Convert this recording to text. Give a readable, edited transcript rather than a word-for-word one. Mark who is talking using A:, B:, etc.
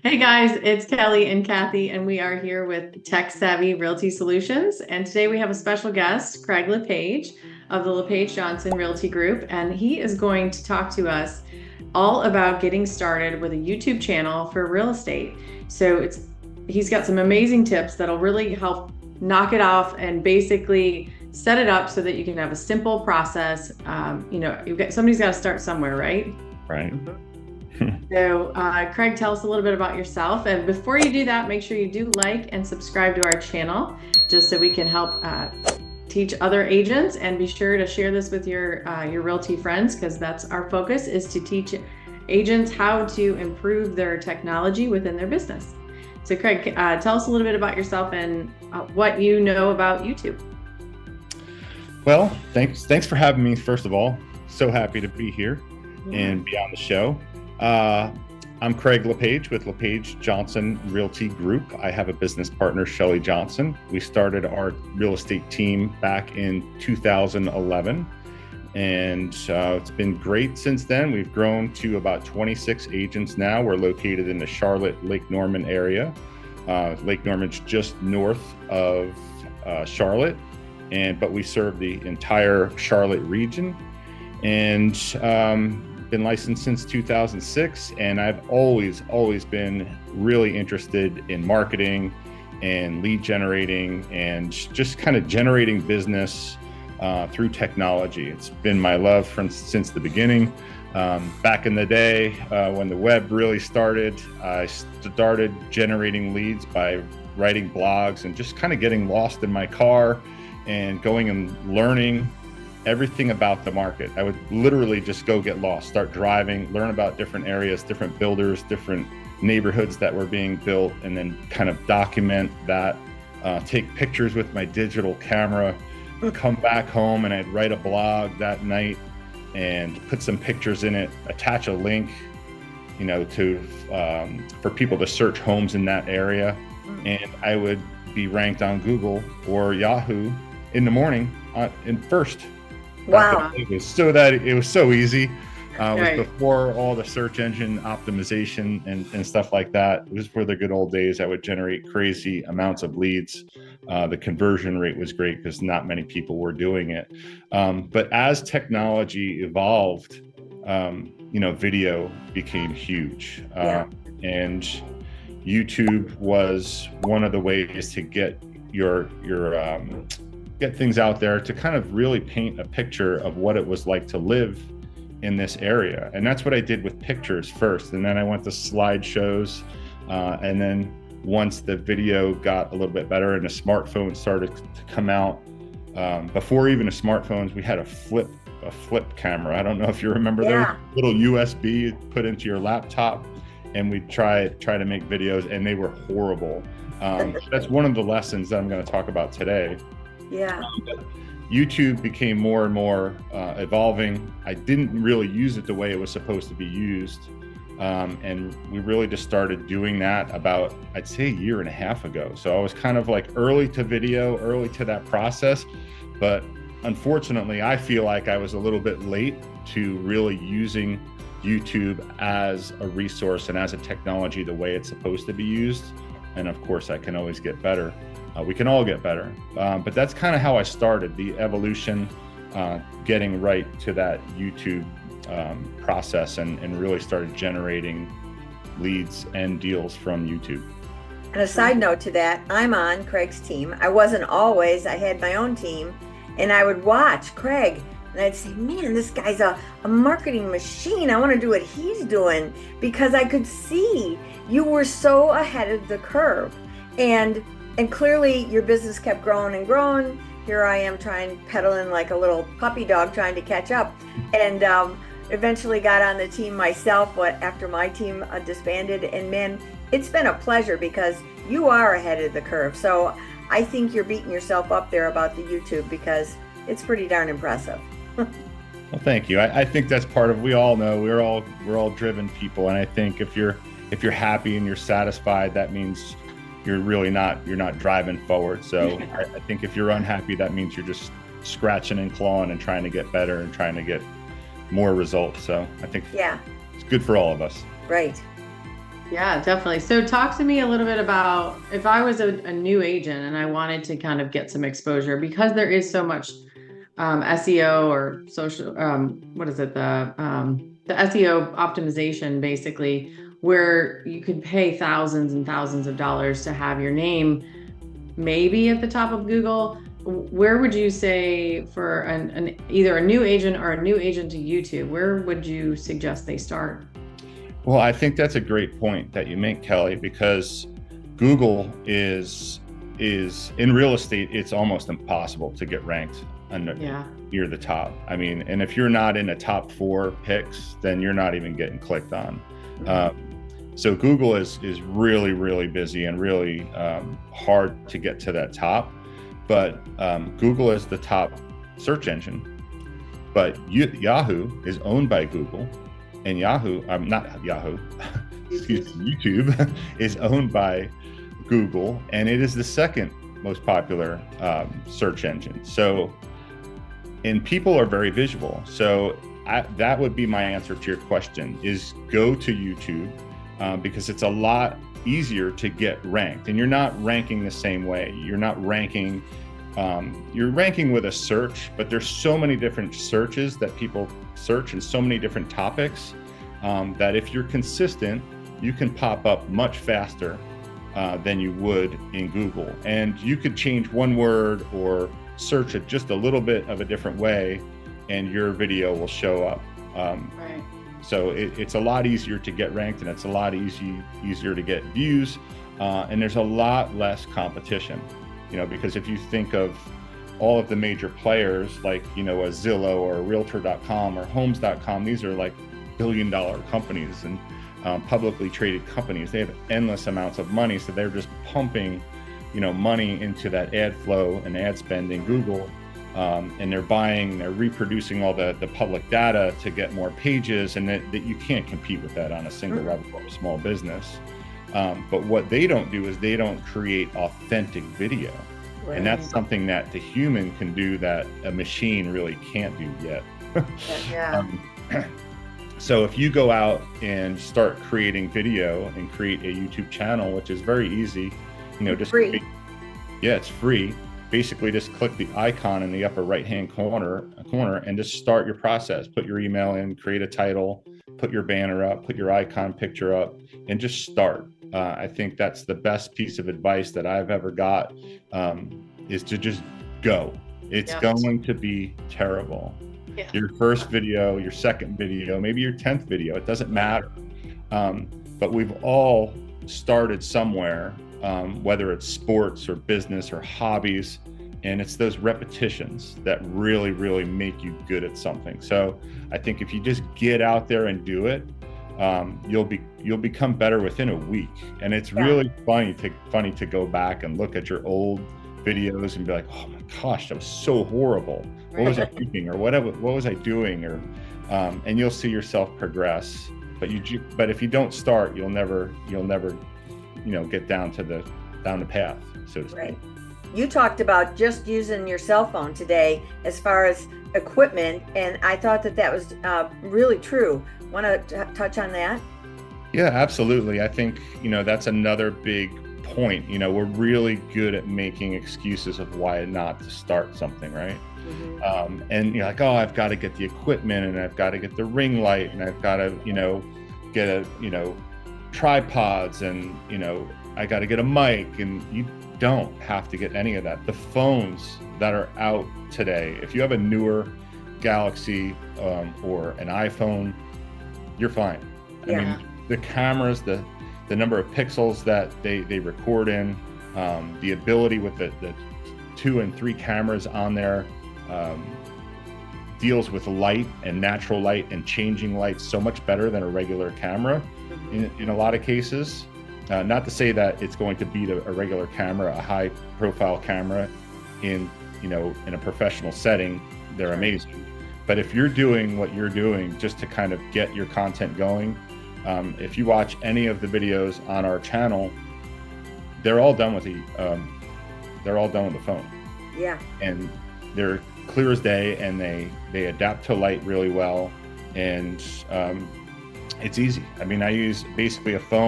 A: Hey guys, it's Kelly and Kathy, and we are here with Tech Savvy Realty Solutions. And today we have a special guest, Craig LePage of the Leage Johnson Realty Group, and he is going to talk to us all about getting started with a YouTube channel for real estate. So he's got some amazing tips that'll really help knock it off and basically set it up so that you can have a simple process. Somebody's got to start somewhere, right?
B: Right.
A: So, Craig, tell us a little bit about yourself. And before you do that, make sure you do like and subscribe to our channel, just so we can help teach other agents. And be sure to share this with your realty friends, because that's our focus, is to teach agents how to improve their technology within their business. So, Craig, tell us a little bit about yourself and what you know about YouTube.
B: Well, thanks for having me. First of all, so happy to be here and be on the show. I'm Craig LePage with Leage Johnson Realty Group. I have a business partner, Shelly Johnson. We started our real estate team back in 2011, and it's been great since then. We've grown to about 26 agents now. We're located in the Charlotte, Lake Norman area. Lake Norman's just north of Charlotte, but we serve the entire Charlotte region. And been licensed since 2006, and I've always been really interested in marketing and lead generating and just kind of generating business through technology. It's been my love since the beginning. Back in the day when the web really started, I started generating leads by writing blogs and just kind of getting lost in my car and going and learning everything about the market. I would literally just go get lost, start driving, learn about different areas, different builders, different neighborhoods that were being built, and then kind of document that, take pictures with my digital camera, come back home, and I'd write a blog that night and put some pictures in it, attach a link, for people to search homes in that area. And I would be ranked on Google or Yahoo in the morning in first.
C: Wow.
B: It was so easy. It
A: Right.
B: was before all the search engine optimization and stuff like that. It was for the good old days. I would generate crazy amounts of leads. The conversion rate was great because not many people were doing it. But as technology evolved, video became huge. And YouTube was one of the ways to get get things out there to kind of really paint a picture of what it was like to live in this area. And that's what I did with pictures first. And then I went to slideshows. And then once the video got a little bit better and the smartphone started to come out, before even the smartphones, we had a flip camera. I don't know if you remember those little USB put into your laptop, and we'd try to make videos, and they were horrible. That's one of the lessons that I'm going to talk about today.
C: Yeah.
B: YouTube became more and more evolving. I didn't really use it the way it was supposed to be used. And we really just started doing that about, I'd say, a year and a half ago. So I was kind of like early to video, early to that process. But unfortunately, I feel like I was a little bit late to really using YouTube as a resource and as a technology the way it's supposed to be used. And of course, I can always get better. We can all get better. But that's kind of how I started the evolution, getting right to that YouTube process and really started generating leads and deals from YouTube.
C: And a side note to that, I'm on Craig's team. I wasn't always, I had my own team, and I would watch Craig and I'd say, man, this guy's a marketing machine. I want to do what he's doing, because I could see you were so ahead of the curve. And clearly your business kept growing and growing. Here I am pedaling like a little puppy dog trying to catch up. And eventually got on the team myself after my team disbanded. And man, it's been a pleasure, because you are ahead of the curve. So I think you're beating yourself up there about the YouTube, because it's pretty darn impressive.
B: Well, thank you. I think that's part of, we all know we're all driven people. And I think if you're happy and you're satisfied, that means you're not driving forward. So I think if you're unhappy, that means you're just scratching and clawing and trying to get better and trying to get more results. So I think it's good for all of us.
C: Right.
A: Yeah, definitely. So talk to me a little bit about if I was a new agent and I wanted to kind of get some exposure because there is so much SEO or social, what is it? The SEO optimization basically, where you could pay thousands and thousands of dollars to have your name maybe at the top of Google. Where would you say for either a new agent or a new agent to YouTube, where would you suggest they start?
B: Well, I think that's a great point that you make, Kelly, because Google is in real estate, it's almost impossible to get ranked near the top. I mean, and if you're not in the top 4 picks, then you're not even getting clicked on. So Google is really, really busy and really hard to get to that top. But Google is the top search engine. But Yahoo is owned by Google, and YouTube is owned by Google, and it is the second most popular search engine. So, and people are very visual. So that would be my answer to your question: is go to YouTube because it's a lot easier to get ranked, and you're not ranking the same way. You're not ranking. You're ranking with a search, but there's so many different searches that people search and so many different topics that if you're consistent, you can pop up much faster than you would in Google. And you could change one word or search it just a little bit of a different way and your video will show up.
A: Right.
B: So it's a lot easier to get ranked, and it's a lot easier to get views, and there's a lot less competition. Because if you think of all of the major players like, a Zillow or Realtor.com or Homes.com, these are like billion-dollar companies and publicly traded companies. They have endless amounts of money, so they're just pumping, money into that ad flow and ad spend in Google, and they're reproducing all the public data to get more pages, and that you can't compete with that on a single level of a small business. But what they don't do is they don't create authentic video. Right. And that's something that the human can do that a machine really can't do yet.
C: Yeah.
B: So if you go out and start creating video and create a YouTube channel, which is very easy,
C: just free.
B: It's free. Basically just click the icon in the upper right-hand corner and just start your process. Put your email in, create a title, put your banner up, put your icon picture up, and just start. I think that's the best piece of advice that I've ever got, is to just go. It's going to be terrible. Yeah. Your first video, your second video, maybe your 10th video, it doesn't matter. But we've all started somewhere, whether it's sports or business or hobbies, and it's those repetitions that really, really make you good at something. So I think if you just get out there and do it, you'll become better within a week. And it's really funny to go back and look at your old videos and be like, oh my gosh, that was so horrible. What was I thinking, or what was I doing? Or and you'll see yourself progress. But if you don't start, you'll never get down the path, so to speak.
C: Right. You talked about just using your cell phone today as far as equipment, and I thought that was really true. Want to touch on that?
B: Yeah, absolutely. I think, that's another big point. We're really good at making excuses of why not to start something, right? Mm-hmm. And you're like, oh, I've got to get the equipment, and I've got to get the ring light, and I've got to, get tripods, and, I got to get a mic, and you don't have to get any of that. The phones that are out today, if you have a newer Galaxy or an iPhone, you're fine. I mean, the cameras, the number of pixels that they record in, the ability with the 2 and 3 cameras on there, deals with light and natural light and changing light so much better than a regular camera in a lot of cases. Not to say that it's going to beat a regular camera, a high profile camera in a professional setting. They're amazing. But if you're doing what you're doing just to kind of get your content going, if you watch any of the videos on our channel, they're all done with the phone. Yeah. And they're clear as day, and they adapt to light really well, and it's easy. I mean, I use basically a phone